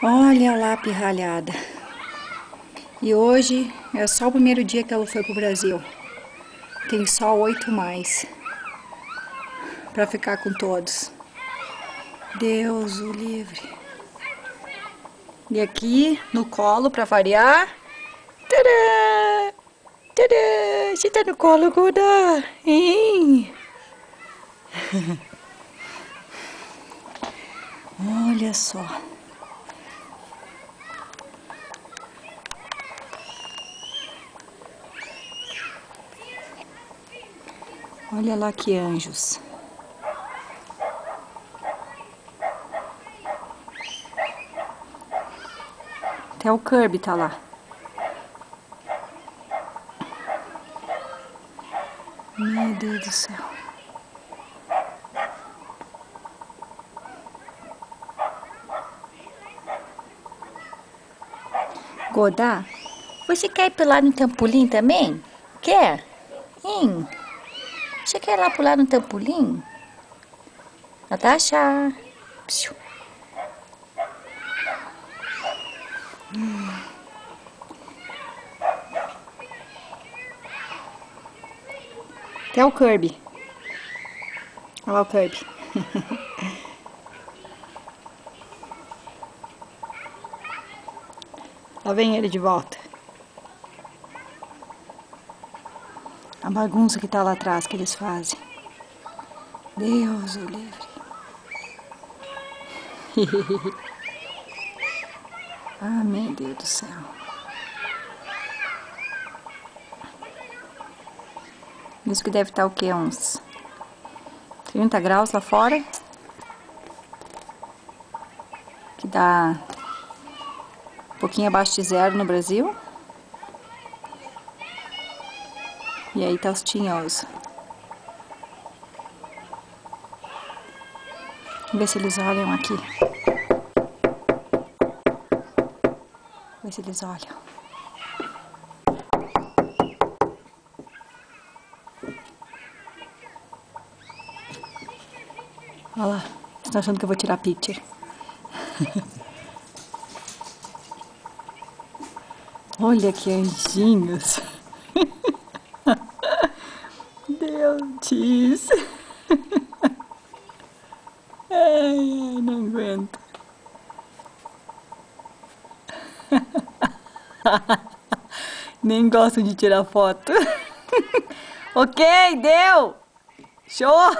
Olha lá a pirralhada. E hoje é só o primeiro dia que ela foi pro Brasil. Tem só 8 mais pra ficar com todos. Deus o livre. E aqui no colo pra variar. Tadã! Tadã! Você tá no colo, Goda? Hein? Olha só. Olha lá que anjos. Até o Kirby tá lá. Meu Deus do céu. Godá, você quer ir pular no trampolim também? Quer? Hein? Você quer ir lá pular no trampolim? Natasha. Psiu. Até o Kirby. Olha lá o Kirby. Lá vem ele de volta. A bagunça que tá lá atrás que eles fazem. Deus o livre. Ah, meu Deus do céu. Isso que deve estar o quê? Uns 30 graus lá fora. Que dá um pouquinho abaixo de zero no Brasil. E aí tá os tinhosos. Vamos ver se eles olham aqui. Ver se eles olham. Olha lá. Estão achando que eu vou tirar picture. Olha que anjinhos. Deus. Ai, não aguento. Nem gosto de tirar foto. Ok, deu! Show!